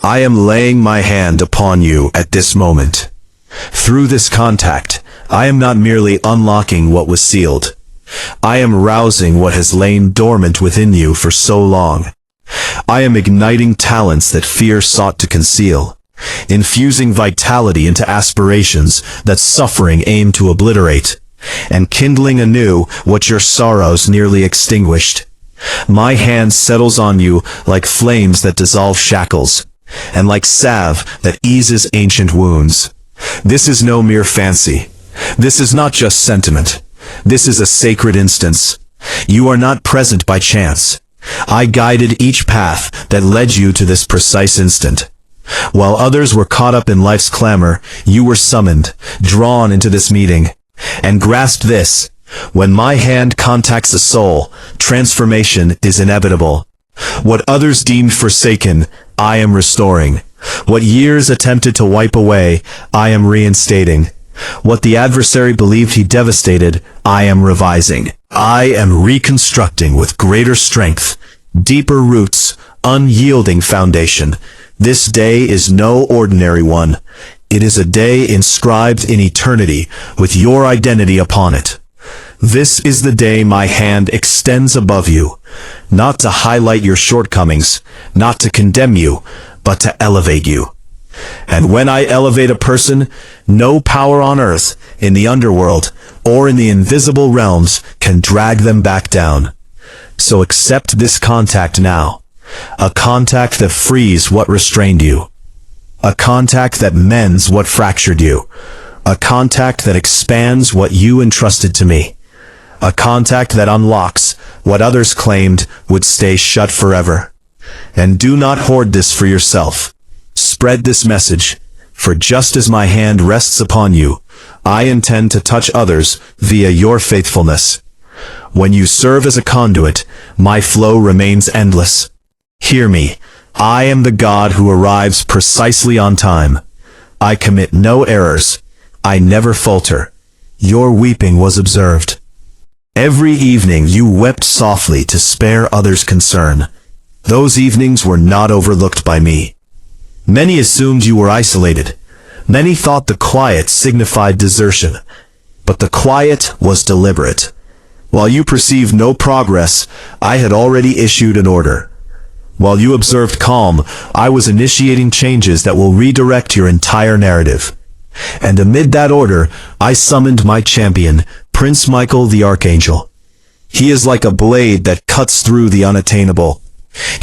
I am laying my hand upon you at this moment. Through this contact, I am not merely unlocking what was sealed. I am rousing what has lain dormant within you for so long. I am igniting talents that fear sought to conceal, infusing vitality into aspirations that suffering aimed to obliterate, and kindling anew what your sorrows nearly extinguished. My hand settles on you like flames that dissolve shackles, and like salve that eases ancient wounds. This is no mere fancy. This is not just sentiment. This is a sacred instance. You are not present by chance. I guided each path that led you to this precise instant. While others were caught up in life's clamor, you were summoned, drawn into this meeting. And grasp this: when my hand contacts a soul, transformation is inevitable. What others deemed forsaken, I am restoring. What years attempted to wipe away, I am reinstating. What the adversary believed he devastated, I am revising. I am reconstructing with greater strength, deeper roots, unyielding foundation. This day is no ordinary one. It is a day inscribed in eternity with your identity upon it. This is the day my hand extends above you, not to highlight your shortcomings, not to condemn you, but to elevate you. And when I elevate a person, no power on earth, in the underworld, or in the invisible realms can drag them back down. So accept this contact now, a contact that frees what restrained you, a contact that mends what fractured you, a contact that expands what you entrusted to me, a contact that unlocks what others claimed would stay shut forever. And do not hoard this for yourself. Spread this message, for just as my hand rests upon you, I intend to touch others via your faithfulness. When you serve as a conduit, my flow remains endless. Hear me. I am the God who arrives precisely on time. I commit no errors. I never falter. Your weeping was observed. Every evening you wept softly to spare others concern. Those evenings were not overlooked by me. Many assumed you were isolated. Many thought the quiet signified desertion. But the quiet was deliberate. While you perceived no progress, I had already issued an order. While you observed calm, I was initiating changes that will redirect your entire narrative. And amid that order, I summoned my champion, Prince Michael the Archangel. He is like a blade that cuts through the unattainable.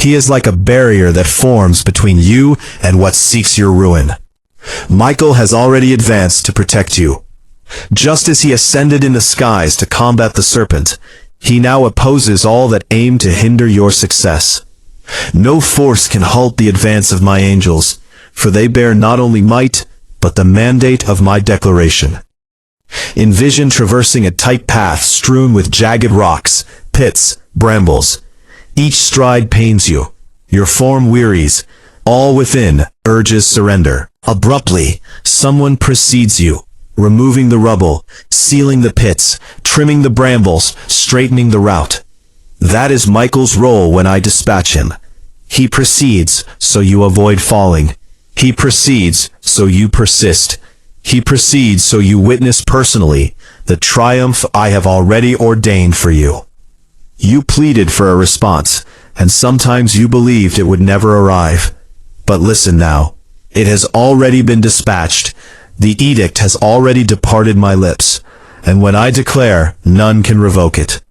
He is like a barrier that forms between you and what seeks your ruin. Michael has already advanced to protect you. Just as he ascended in the skies to combat the serpent, he now opposes all that aim to hinder your success. No force can halt the advance of my angels, for they bear not only might, but the mandate of my declaration. Envision traversing a tight path strewn with jagged rocks, pits, brambles. Each stride pains you. Your form wearies. All within urges surrender. Abruptly, someone precedes you, removing the rubble, sealing the pits, trimming the brambles, straightening the route. That is Michael's role when I dispatch him. He precedes, so you avoid falling. He precedes, so you persist. He precedes, so you witness personally the triumph I have already ordained for you. You pleaded for a response, and sometimes you believed it would never arrive. But listen now. It has already been dispatched. The edict has already departed my lips, and when I declare, none can revoke it.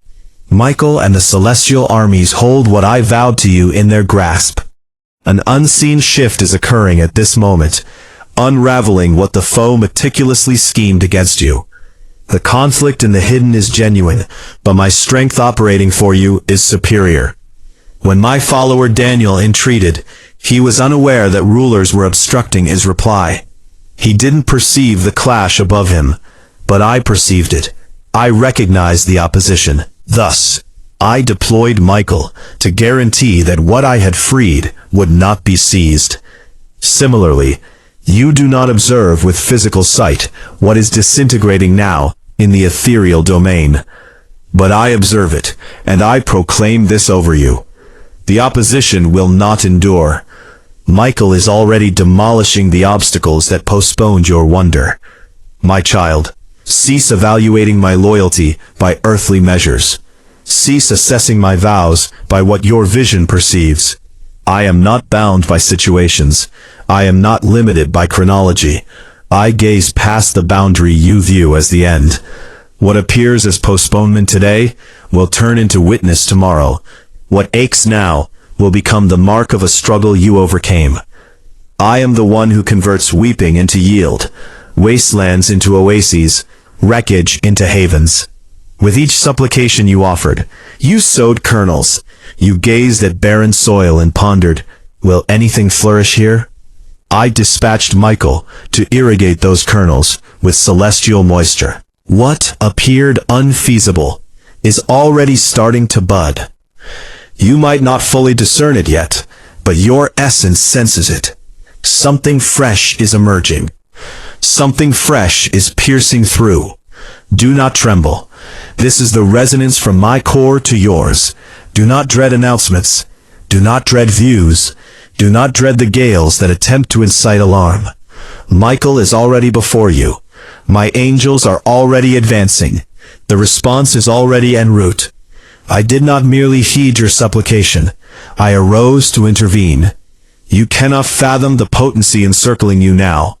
Michael and the celestial armies hold what I vowed to you in their grasp. An unseen shift is occurring at this moment, unraveling what the foe meticulously schemed against you. The conflict in the hidden is genuine, but my strength operating for you is superior. When my follower Daniel entreated, he was unaware that rulers were obstructing his reply. He didn't perceive the clash above him, but I perceived it. I recognized the opposition. Thus, I deployed Michael to guarantee that what I had freed would not be seized. Similarly, you do not observe with physical sight what is disintegrating now in the ethereal domain. But I observe it, and I proclaim this over you. The opposition will not endure. Michael is already demolishing the obstacles that postponed your wonder. My child, cease evaluating my loyalty by earthly measures. Cease assessing my vows by what your vision perceives. I am not bound by situations. I am not limited by chronology. I gaze past the boundary you view as the end. What appears as postponement today will turn into witness tomorrow. What aches now will become the mark of a struggle you overcame. I am the one who converts weeping into yield, wastelands into oases, wreckage into havens. With each supplication you offered, you sowed kernels. You gazed at barren soil and pondered, will anything flourish here? I dispatched Michael to irrigate those kernels with celestial moisture. What appeared unfeasible is already starting to bud. You might not fully discern it yet, but your essence senses it. Something fresh is emerging. Something fresh is piercing through. Do not tremble. This is the resonance from my core to yours. Do not dread announcements. Do not dread views. Do not dread the gales that attempt to incite alarm. Michael is already before you. My angels are already advancing. The response is already en route. I did not merely heed your supplication. I arose to intervene. You cannot fathom the potency encircling you now.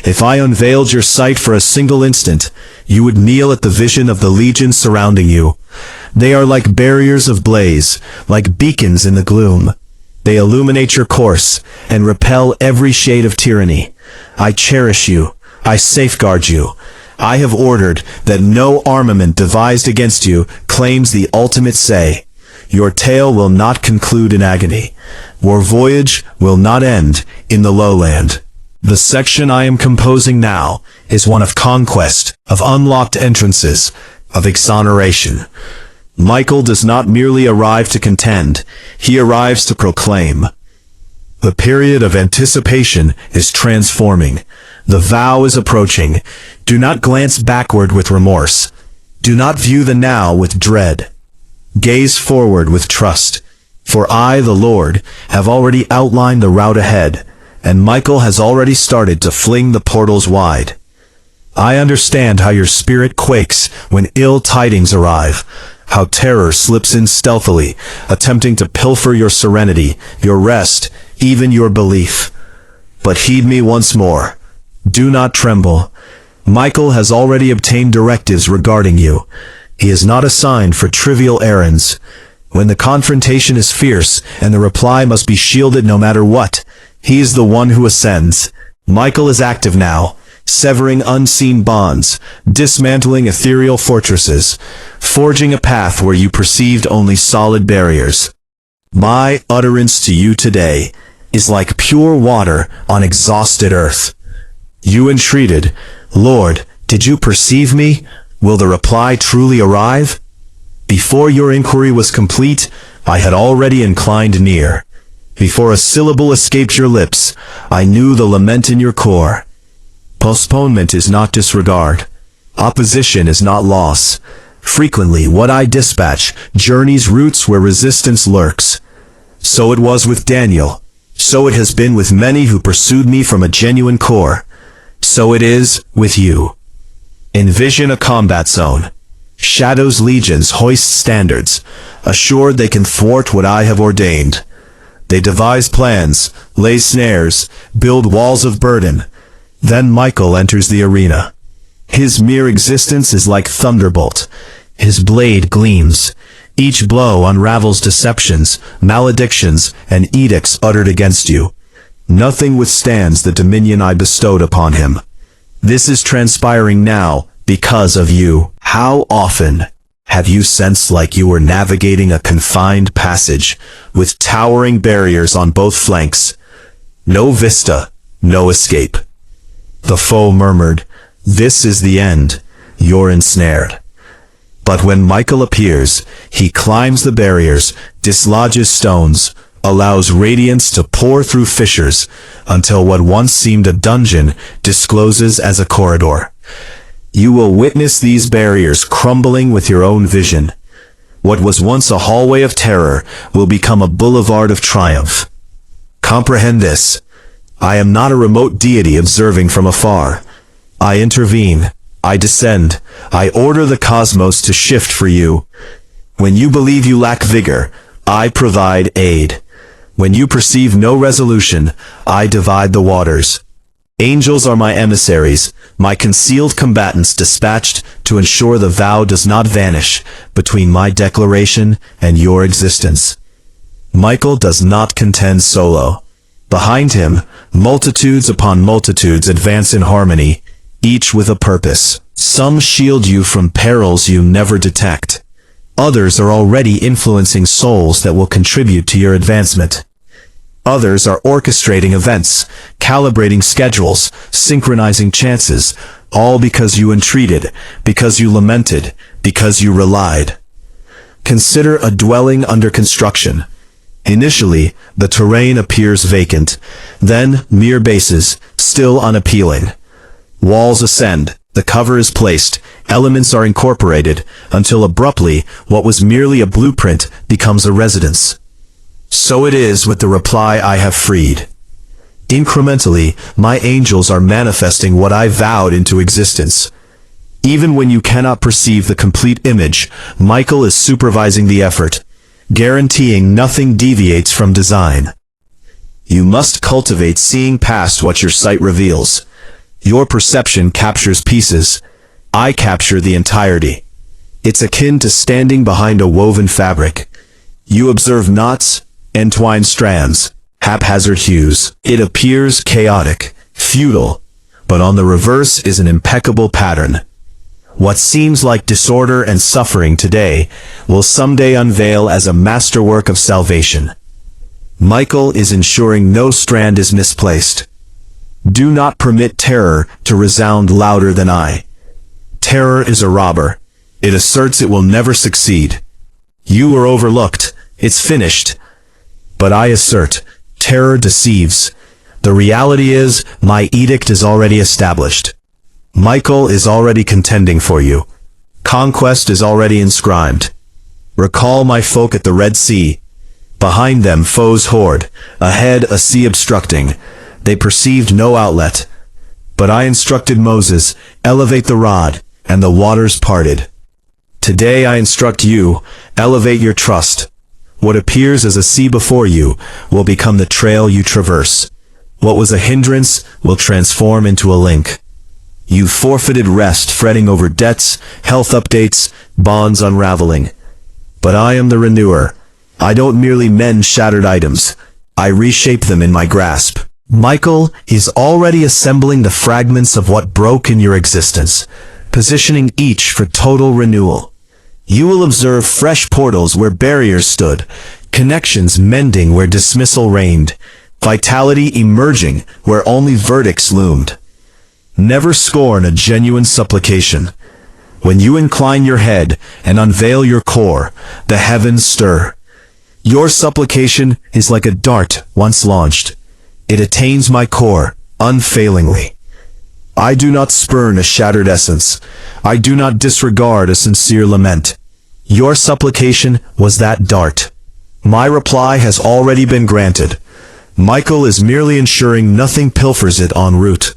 If I unveiled your sight for a single instant, you would kneel at the vision of the legions surrounding you. They are like barriers of blaze, like beacons in the gloom. They illuminate your course and repel every shade of tyranny. I cherish you. I safeguard you. I have ordered that no armament devised against you claims the ultimate say. Your tale will not conclude in agony. Your voyage will not end in the lowland. The section I am composing now is one of conquest, of unlocked entrances, of exoneration. Michael does not merely arrive to contend, he arrives to proclaim. The period of anticipation is transforming. The vow is approaching. Do not glance backward with remorse. Do not view the now with dread. Gaze forward with trust. For I, the Lord, have already outlined the route ahead, and Michael has already started to fling the portals wide. I understand how your spirit quakes when ill tidings arrive, how terror slips in stealthily, attempting to pilfer your serenity, your rest, even your belief. But heed me once more. Do not tremble. Michael has already obtained directives regarding you. He is not assigned for trivial errands. When the confrontation is fierce and the reply must be shielded no matter what, he is the one who ascends. Michael is active now, severing unseen bonds, dismantling ethereal fortresses, forging a path where you perceived only solid barriers. My utterance to you today is like pure water on exhausted earth. You entreated, Lord, did you perceive me? Will the reply truly arrive? Before your inquiry was complete, I had already inclined near. Before a syllable escaped your lips, I knew the lament in your core. Postponement is not disregard. Opposition is not loss. Frequently, what I dispatch journeys routes where resistance lurks. So it was with Daniel. So it has been with many who pursued me from a genuine core. So it is with you. Envision a combat zone. Shadow's legions hoist standards, assured they can thwart what I have ordained. They devise plans, lay snares, build walls of burden. Then Michael enters the arena. His mere existence is like thunderbolt. His blade gleams. Each blow unravels deceptions, maledictions, and edicts uttered against you. Nothing withstands the dominion I bestowed upon him. This is transpiring now because of you. How often have you sensed like you were navigating a confined passage with towering barriers on both flanks? No vista, no escape. The foe murmured, "This is the end. You're ensnared." But when Michael appears, he climbs the barriers, dislodges stones, allows radiance to pour through fissures, until what once seemed a dungeon discloses as a corridor. You will witness these barriers crumbling with your own vision. What was once a hallway of terror will become a boulevard of triumph. Comprehend this. I am not a remote deity observing from afar. I intervene. I descend. I order the cosmos to shift for you. When you believe you lack vigor, I provide aid. When you perceive no resolution, I divide the waters. Angels are my emissaries, my concealed combatants dispatched to ensure the vow does not vanish between my declaration and your existence. Michael does not contend solo. Behind him, multitudes upon multitudes advance in harmony, each with a purpose. Some shield you from perils you never detect. Others are already influencing souls that will contribute to your advancement. Others are orchestrating events, calibrating schedules, synchronizing chances, all because you entreated, because you lamented, because you relied. Consider a dwelling under construction. Initially, the terrain appears vacant, then mere bases, still unappealing. Walls ascend, the cover is placed, elements are incorporated, until abruptly, what was merely a blueprint becomes a residence. So it is with the reply I have freed. Incrementally, my angels are manifesting what I vowed into existence. Even when you cannot perceive the complete image, Michael is supervising the effort, guaranteeing nothing deviates from design. You must cultivate seeing past what your sight reveals. Your perception captures pieces. I capture the entirety. It's akin to standing behind a woven fabric. You observe knots, entwined strands, haphazard hues. It appears chaotic, futile, but on the reverse is an impeccable pattern. What seems like disorder and suffering today will someday unveil as a masterwork of salvation. Michael is ensuring no strand is misplaced. Do not permit terror to resound louder than I. Terror is a robber. It asserts it will never succeed. You were overlooked. It's finished. But I assert, terror deceives. The reality is, my edict is already established. Michael is already contending for you. Conquest is already inscribed. Recall my folk at the Red Sea. Behind them foes horde, ahead a sea obstructing. They perceived no outlet. But I instructed Moses, elevate the rod, and the waters parted. Today I instruct you, elevate your trust. What appears as a sea before you will become the trail you traverse. What was a hindrance will transform into a link. You forfeited rest fretting over debts, health updates, bonds unraveling. But I am the renewer. I don't merely mend shattered items. I reshape them in my grasp. Michael is already assembling the fragments of what broke in your existence, positioning each for total renewal. You will observe fresh portals where barriers stood, connections mending where dismissal reigned, vitality emerging where only verdicts loomed. Never scorn a genuine supplication. When you incline your head and unveil your core, the heavens stir. Your supplication is like a dart once launched. It attains my core, unfailingly. I do not spurn a shattered essence. I do not disregard a sincere lament. Your supplication was that dart. My reply has already been granted. Michael is merely ensuring nothing pilfers it en route.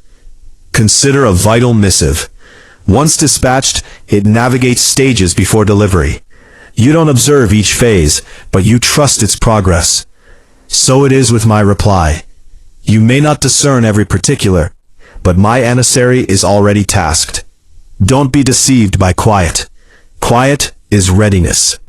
Consider a vital missive. Once dispatched, it navigates stages before delivery. You don't observe each phase, but you trust its progress. So it is with my reply. You may not discern every particular, but my emissary is already tasked. Don't be deceived by quiet. Quiet is readiness.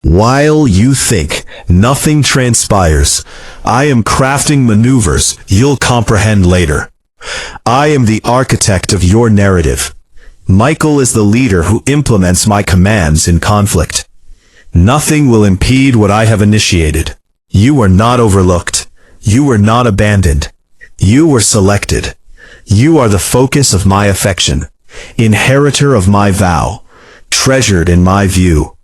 While you think, nothing transpires. I am crafting maneuvers you'll comprehend later. I am the architect of your narrative. Michael is the leader who implements my commands in conflict. Nothing will impede what I have initiated. You were not overlooked. You were not abandoned. You were selected. You are the focus of my affection, inheritor of my vow, treasured in my view.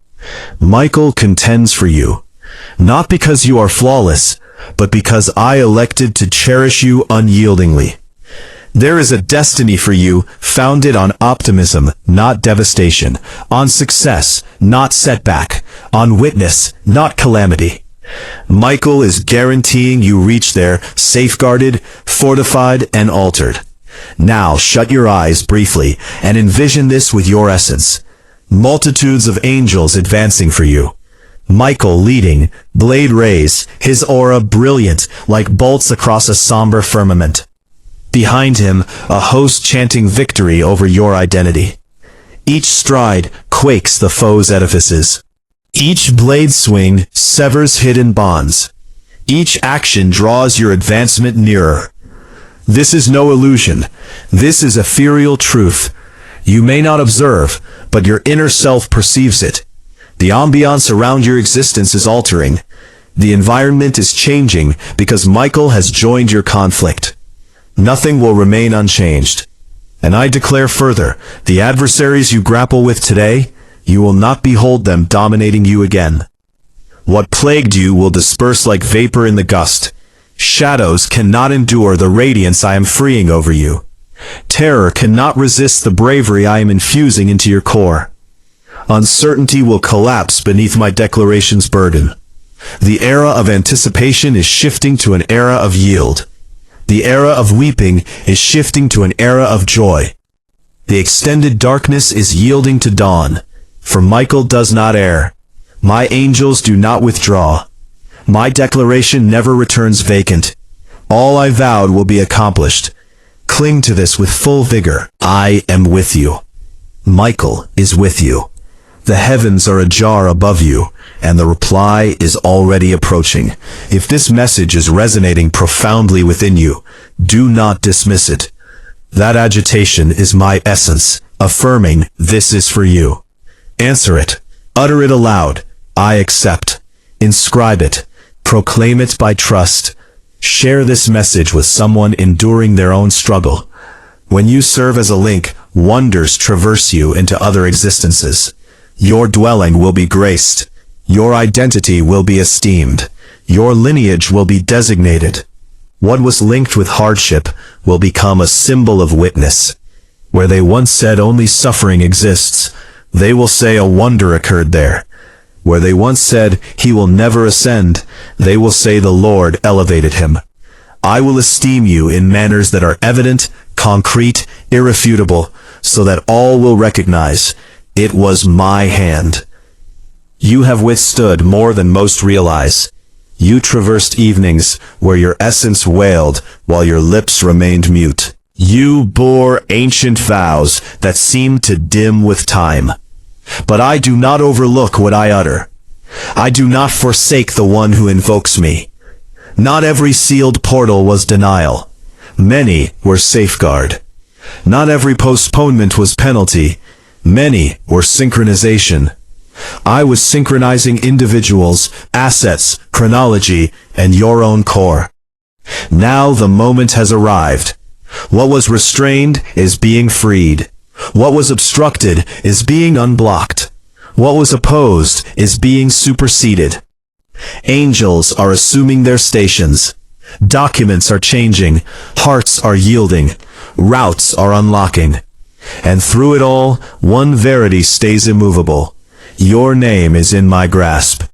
Michael contends for you, not because you are flawless, but because I elected to cherish you unyieldingly. There is a destiny for you founded on optimism, not devastation, on success, not setback, on witness, not calamity. Michael is guaranteeing you reach there safeguarded, fortified, and altered. Now shut your eyes briefly and envision this with your essence. Multitudes of angels advancing for you. Michael leading, blade raised, his aura brilliant like bolts across a somber firmament. Behind him, a host chanting victory over your identity. Each stride quakes the foe's edifices. Each blade swing severs hidden bonds. Each action draws your advancement nearer. This is no illusion. This is ethereal truth. You may not observe, but your inner self perceives it. The ambiance around your existence is altering. The environment is changing because Michael has joined your conflict. Nothing will remain unchanged. And I declare further, the adversaries you grapple with today, you will not behold them dominating you again. What plagued you will disperse like vapor in the gust. Shadows cannot endure the radiance I am freeing over you. Terror cannot resist the bravery I am infusing into your core. Uncertainty will collapse beneath my declaration's burden. The era of anticipation is shifting to an era of yield. The era of weeping is shifting to an era of joy. The extended darkness is yielding to dawn, for Michael does not err. My angels do not withdraw. My declaration never returns vacant. All I vowed will be accomplished. Cling to this with full vigor. I am with you. Michael is with you. The heavens are ajar above you, and the reply is already approaching. If this message is resonating profoundly within you, do not dismiss it. That agitation is my essence, affirming this is for you. Answer it. Utter it aloud. I accept. Inscribe it. Proclaim it by trust. Share this message with someone enduring their own struggle. When you serve as a link, wonders traverse you into other existences. Your dwelling will be graced. Your identity will be esteemed. Your lineage will be designated. What was linked with hardship will become a symbol of witness. Where they once said only suffering exists, they will say a wonder occurred there. Where they once said he will never ascend, they will say the Lord elevated him. I will esteem you in manners that are evident, concrete, irrefutable, so that all will recognize it was my hand. You have withstood more than most realize. You traversed evenings where your essence wailed while your lips remained mute. You bore ancient vows that seemed to dim with time. But I do not overlook what I utter. I do not forsake the one who invokes me. Not every sealed portal was denial. Many were safeguard. Not every postponement was penalty. Many were synchronization. I was synchronizing individuals, assets, chronology, and your own core. Now the moment has arrived. What was restrained is being freed. What was obstructed is being unblocked. What was opposed is being superseded. Angels are assuming their stations. Documents are changing. Hearts are yielding. Routes are unlocking. And through it all, one verity stays immovable. Your name is in my grasp.